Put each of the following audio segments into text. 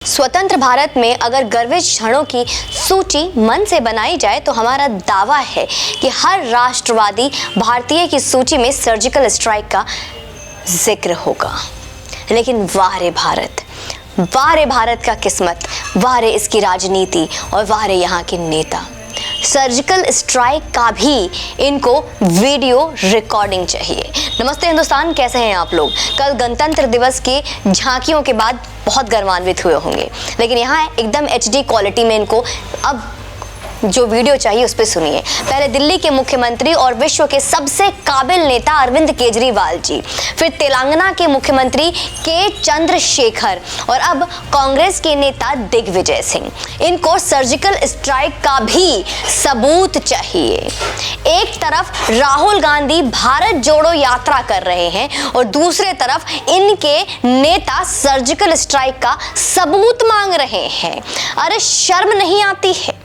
स्वतंत्र भारत में अगर गर्वित क्षणों की सूची मन से बनाई जाए तो हमारा दावा है कि हर राष्ट्रवादी भारतीय की सूची में सर्जिकल स्ट्राइक का जिक्र होगा। लेकिन वाह रे भारत का किस्मत, वाह रे इसकी राजनीति और वाह रे यहाँ के नेता। सर्जिकल स्ट्राइक का भी इनको वीडियो रिकॉर्डिंग चाहिए। नमस्ते हिंदुस्तान, कैसे हैं आप लोग? कल गणतंत्र दिवस की झांकियों के बाद बहुत गर्वान्वित हुए होंगे, लेकिन यहाँ एकदम HD क्वालिटी में इनको अब जो वीडियो चाहिए उस पर सुनिए। पहले दिल्ली के मुख्यमंत्री और विश्व के सबसे काबिल नेता अरविंद केजरीवाल जी, फिर तेलंगाना के मुख्यमंत्री के चंद्रशेखर और अब कांग्रेस के नेता दिग्विजय सिंह। इनको सर्जिकल स्ट्राइक का भी सबूत चाहिए। एक तरफ राहुल गांधी भारत जोड़ो यात्रा कर रहे हैं और दूसरे तरफ इनके नेता सर्जिकल स्ट्राइक का सबूत मांग रहे हैं। अरे शर्म नहीं आती है?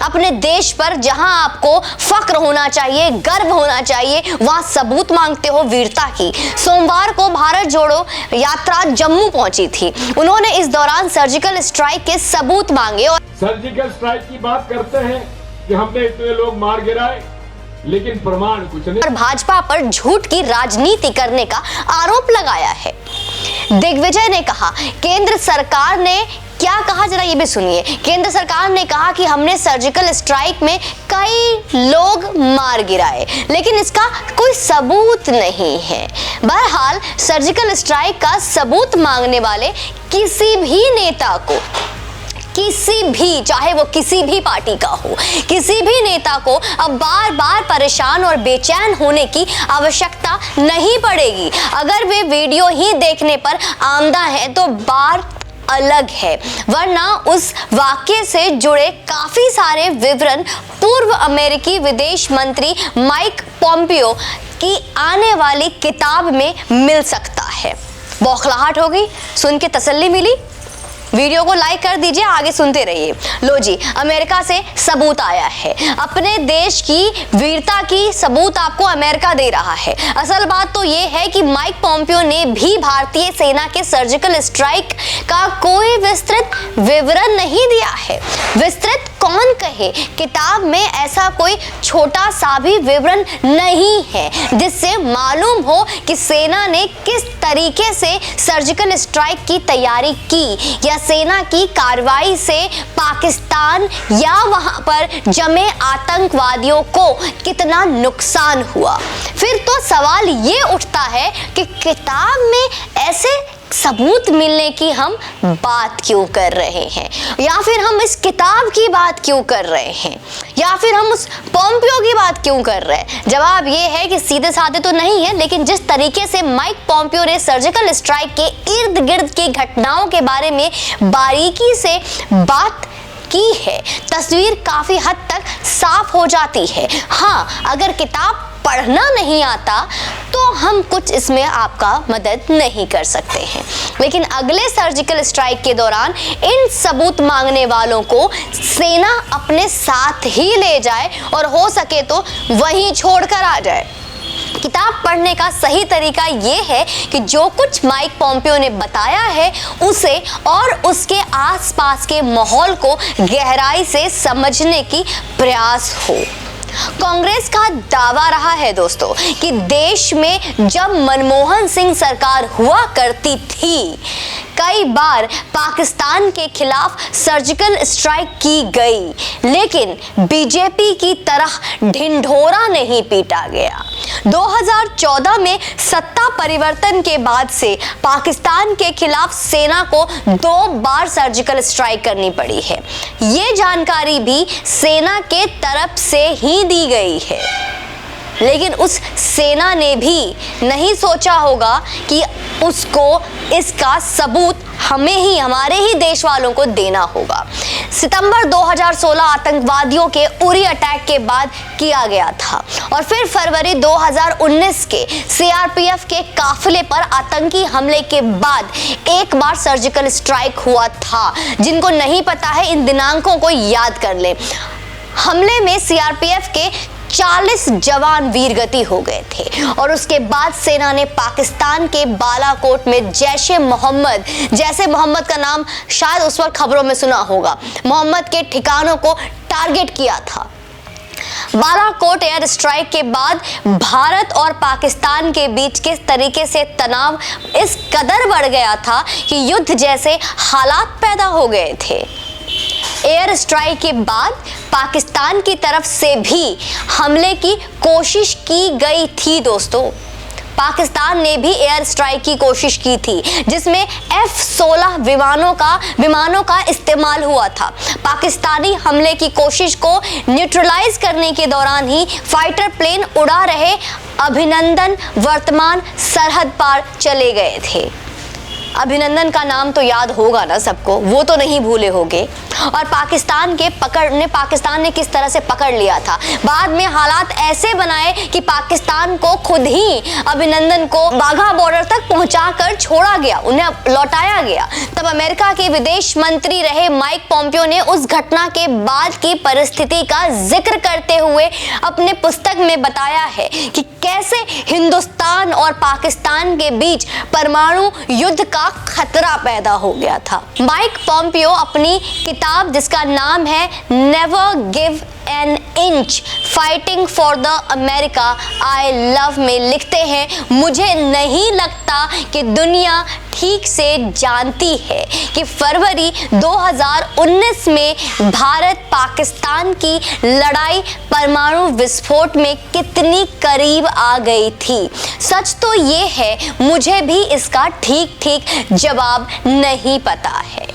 अपने देश पर जहां आपको फक्र होना चाहिए, गर्व होना चाहिए, वहां सबूत मांगते हो वीरता की। सोमवार को भारत जोड़ो यात्रा जम्मू पहुंची थी। उन्होंने इस दौरान सर्जिकल स्ट्राइक के सबूत मांगे और सर्जिकल स्ट्राइक की बात करते हैं कि हमने इतने लोग मार गिराए, लेकिन प्रमाण कुछ नहीं। और भाजपा पर झूठ की राजनीति करने का आरोप लगाया है। दिग्विजय ने कहा, केंद्र सरकार ने क्या कहा जरा ये भी सुनिए। केंद्र सरकार ने कहा कि हमने सर्जिकल स्ट्राइक में कई लोग मार गिराए, लेकिन इसका कोई सबूत नहीं है। बहरहाल सर्जिकल स्ट्राइक का सबूत मांगने वाले किसी भी नेता को, किसी भी, चाहे वो किसी भी पार्टी का हो, किसी भी नेता को अब बार बार परेशान और बेचैन होने की आवश्यकता नहीं पड़ेगी। अगर वे वीडियो ही देखने पर आमदा है तो बात अलग है, वरना उस वाक्य से जुड़े काफी सारे विवरण पूर्व अमेरिकी विदेश मंत्री माइक पॉम्पियो की आने वाली किताब में मिल सकता है। बौखलाहट हो गई? सुन के तसल्ली मिली? वीडियो को लाइक कर दीजिए, आगे सुनते रहिए। लो जी, अमेरिका से सबूत आया है। अपने देश की वीरता की सबूत आपको अमेरिका दे रहा है। असल बात तो ये है कि माइक पॉम्पियो ने भी भारतीय सेना के सर्जिकल स्ट्राइक का कोई विस्तृत विवरण नहीं दिया है। विस्तृत कौन कहे? किताब में ऐसा कोई छोटा सा भी विवरण नहीं है जिससे मालूम हो कि सेना ने किस तरीके से सर्जिकल स्ट्राइक की तैयारी की या सेना की कार्रवाई से पाकिस्तान या वहां पर जमे आतंकवादियों को कितना नुकसान हुआ। फिर तो सवाल ये उठता है कि किताब में ऐसे सबूत मिलने की हम बात क्यों कर रहे हैं, या फिर हम इस किताब की बात क्यों कर रहे हैं, या फिर हम उस पॉम्पियो की बात क्यों कर रहे हैं? जवाब ये है कि सीधे साधे तो नहीं है, लेकिन जिस तरीके से माइक पॉम्पियो ने सर्जिकल स्ट्राइक के इर्द गिर्द की घटनाओं के बारे में बारीकी से बात की है, तस्वीर काफी हद तक साफ हो जाती है। हाँ, अगर किताब पढ़ना नहीं आता तो हम कुछ इसमें आपका मदद नहीं कर सकते हैं, लेकिन अगले सर्जिकल स्ट्राइक के दौरान इन सबूत मांगने वालों को सेना अपने साथ ही ले जाए और हो सके तो वहीं छोड़कर आ जाए। किताब पढ़ने का सही तरीका ये है कि जो कुछ माइक पॉम्पियो ने बताया है उसे और उसके आसपास के माहौल को गहराई से समझने की प्रयास हो। कांग्रेस का दावा रहा है दोस्तों कि देश में जब मनमोहन सिंह सरकार हुआ करती थी, कई बार पाकिस्तान के खिलाफ सर्जिकल स्ट्राइक की गई, लेकिन बीजेपी की तरह ढिंढोरा नहीं पीटा गया। 2014 में सत्ता परिवर्तन के बाद से पाकिस्तान के खिलाफ सेना को 2 बार सर्जिकल स्ट्राइक करनी पड़ी है। ये जानकारी भी सेना के तरफ से ही दी गई है, लेकिन उस सेना ने भी नहीं सोचा होगा कि उसको इसका सबूत हमें ही, हमारे ही देश वालों को देना होगा। सितंबर 2016 आतंकवादियों के उरी अटैक के बाद किया गया था और फिर फरवरी 2019 के CRPF के काफिले पर आतंकी हमले के बाद एक बार सर्जिकल स्ट्राइक हुआ था। जिनको नहीं पता है इन दिनांकों को याद कर ले। हमले में CRPF के 40 जवान वीरगति हो गए थे। और उसके बाद सेना ने पाकिस्तान के बालाकोट में जैसे मोहम्मद का नाम शायद उस वक्त खबरों में सुना होगा, मोहम्मद के ठिकानों को टारगेट किया था। बालाकोट एयर स्ट्राइक के बाद भारत और पाकिस्तान के बीच किस तरीके से तनाव इस कदर बढ़ गया था कि युद्ध जैसे हालात पैदा हो गए थे। एयर स्ट्राइक के बाद पाकिस्तान की तरफ से भी हमले की कोशिश की गई थी दोस्तों। पाकिस्तान ने भी एयर स्ट्राइक की कोशिश की थी, जिसमें F-16 विमानों का इस्तेमाल हुआ था। पाकिस्तानी हमले की कोशिश को न्यूट्रलाइज करने के दौरान ही फाइटर प्लेन उड़ा रहे अभिनंदन वर्तमान सरहद पार चले गए थे। अभिनंदन का नाम तो याद होगा ना सबको, वो तो नहीं भूले होंगे। और पाकिस्तान ने किस तरह से पकड़ लिया था। बाद में हालात ऐसे बनाए कि पाकिस्तान को खुद ही अभिनंदन को वाघा बॉर्डर तक पहुंचाकर छोड़ा गया, उन्हें लौटाया गया। तब अमेरिका के विदेश मंत्री रहे माइक पॉम्पियो ने उस घटना के बाद की परिस्थिति का जिक्र करते हुए अपने पुस्तक में बताया है कि कैसे हिंदुस्तान और पाकिस्तान के बीच परमाणु युद्ध का खतरा पैदा हो गया था। माइक पॉम्पियो अपनी किताब जिसका नाम है never give an inch fighting for the America I love में लिखते हैं, मुझे नहीं लगता कि दुनिया ठीक से जानती है कि फरवरी 2019 में भारत पाकिस्तान की लड़ाई परमाणु विस्फोट में कितनी करीब आ गई थी। सच तो ये है, मुझे भी इसका ठीक जवाब नहीं पता है।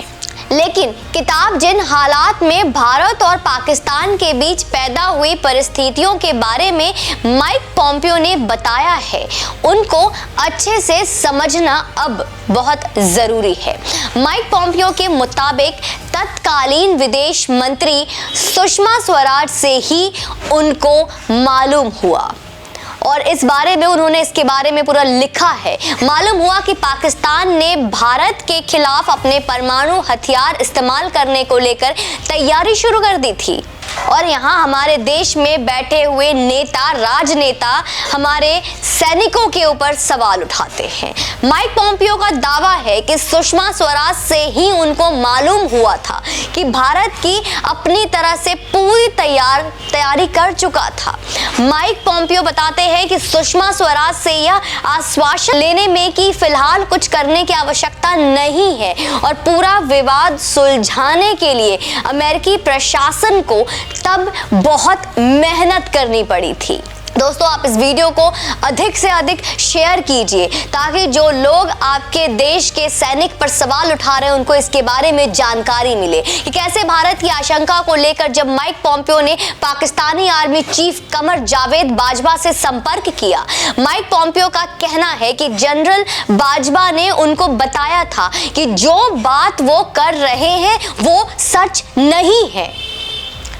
लेकिन किताब जिन हालात में भारत और पाकिस्तान के बीच पैदा हुई परिस्थितियों के बारे में माइक पॉम्पियो ने बताया है, उनको अच्छे से समझना अब बहुत जरूरी है। माइक पॉम्पियो के मुताबिक तत्कालीन विदेश मंत्री सुषमा स्वराज से ही उनको मालूम हुआ और इस बारे में उन्होंने इसके बारे में पूरा लिखा है। मालूम हुआ कि पाकिस्तान ने भारत के खिलाफ अपने परमाणु हथियार इस्तेमाल करने को लेकर तैयारी शुरू कर दी थी। और यहाँ हमारे देश में बैठे हुए राजनेता हमारे सैनिकों के ऊपर सवाल उठाते हैं। माइक पॉम्पियो का दावा है कि सुषमा स्वराज से ही उनको मालूम हुआ था कि भारत की अपनी तरह से पूरी तैयारी कर चुका था। माइक पॉम्पियो बताते हैं कि सुषमा स्वराज से यह आश्वासन लेने में कि फिलहाल कुछ करने की आवश्यकता नहीं है और पूरा विवाद सुलझाने के लिए अमेरिकी प्रशासन को तब बहुत मेहनत करनी पड़ी थी। दोस्तों, आप इस वीडियो को अधिक से अधिक शेयर कीजिए ताकि जो लोग आपके देश के सैनिक पर सवाल उठा रहे हैं उनको इसके बारे में जानकारी मिले कि कैसे भारत की आशंका को लेकर जब माइक पॉम्पियो ने पाकिस्तानी आर्मी चीफ कमर जावेद बाजवा से संपर्क किया, माइक पॉम्पियो का कहना है कि जनरल बाजवा ने उनको बताया था कि जो बात वो कर रहे हैं वो सच नहीं है,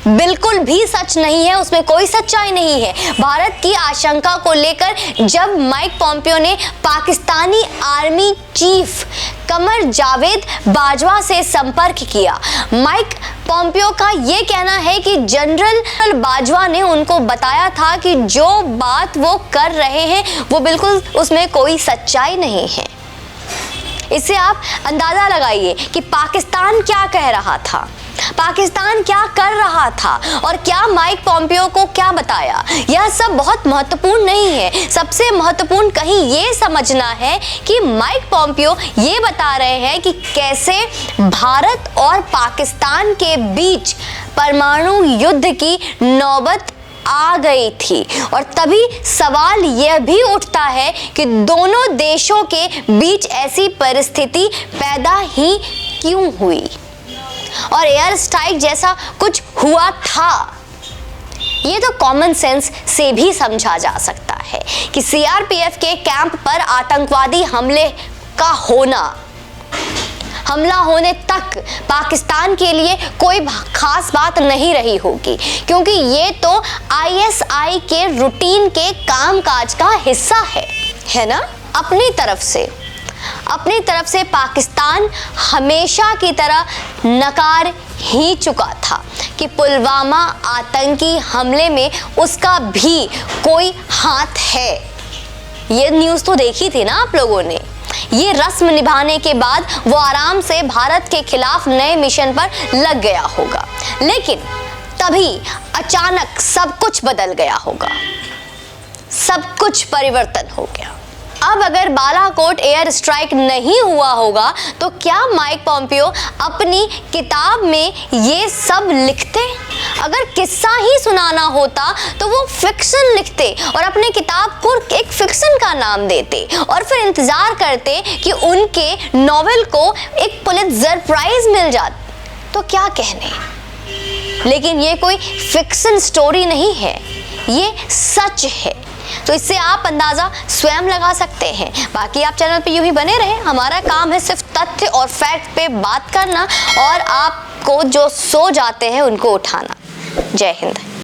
बिल्कुल भी सच नहीं है, उसमें कोई सच्चाई नहीं है। भारत की आशंका को लेकर जब माइक पॉम्पियो ने पाकिस्तानी आर्मी चीफ कमर जावेद बाजवा से संपर्क किया, माइक पॉम्पियो का ये कहना है कि जनरल बाजवा ने उनको बताया था कि जो बात वो कर रहे हैं वो बिल्कुल उसमें कोई सच्चाई नहीं है। इससे आप अंदाजा लगाइए कि पाकिस्तान क्या कह रहा था, पाकिस्तान क्या कर रहा था और क्या माइक पॉम्पियो को क्या बताया। यह सब बहुत महत्वपूर्ण नहीं है। सबसे महत्वपूर्ण कहीं ये समझना है कि माइक पॉम्पियो ये बता रहे हैं कि कैसे भारत और पाकिस्तान के बीच परमाणु युद्ध की नौबत आ गई थी। और तभी सवाल यह भी उठता है कि दोनों देशों के बीच ऐसी परिस्थिति पैदा ही क्यों हुई और एयर स्ट्राइक जैसा कुछ हुआ था। ये तो कॉमन सेंस से भी समझा जा सकता है कि सीआरपीएफ के कैंप पर आतंकवादी हमला होने तक पाकिस्तान के लिए कोई खास बात नहीं रही होगी, क्योंकि ये तो आईएसआई के रूटीन के कामकाज का हिस्सा है ना। अपनी तरफ से पाकिस्तान हमेशा की तरह नकार ही चुका था कि पुलवामा आतंकी हमले में उसका भी कोई हाथ है। ये न्यूज़ तो देखी थी ना आप लोगों ने। ये रस्म निभाने के बाद वो आराम से भारत के खिलाफ नए मिशन पर लग गया होगा, लेकिन तभी अचानक सब कुछ बदल गया होगा, सब कुछ परिवर्तन हो गया। अब अगर बालाकोट एयर स्ट्राइक नहीं हुआ होगा तो क्या माइक पॉम्पियो अपनी किताब में ये सब लिखते? अगर किस्सा ही सुनाना होता तो वो फिक्शन लिखते और अपने किताब को एक फिक्शन का नाम देते और फिर इंतजार करते कि उनके नॉवेल को एक पुलित्जर प्राइज मिल जाता। तो क्या कहने, लेकिन ये कोई फिक्शन स्टोरी नहीं है, ये सच है। तो इससे आप अंदाजा स्वयं लगा सकते हैं। बाकी आप चैनल पे यूं ही बने रहें, हमारा काम है सिर्फ तथ्य और फैक्ट पे बात करना और आपको जो सो जाते हैं उनको उठाना। जय हिंद।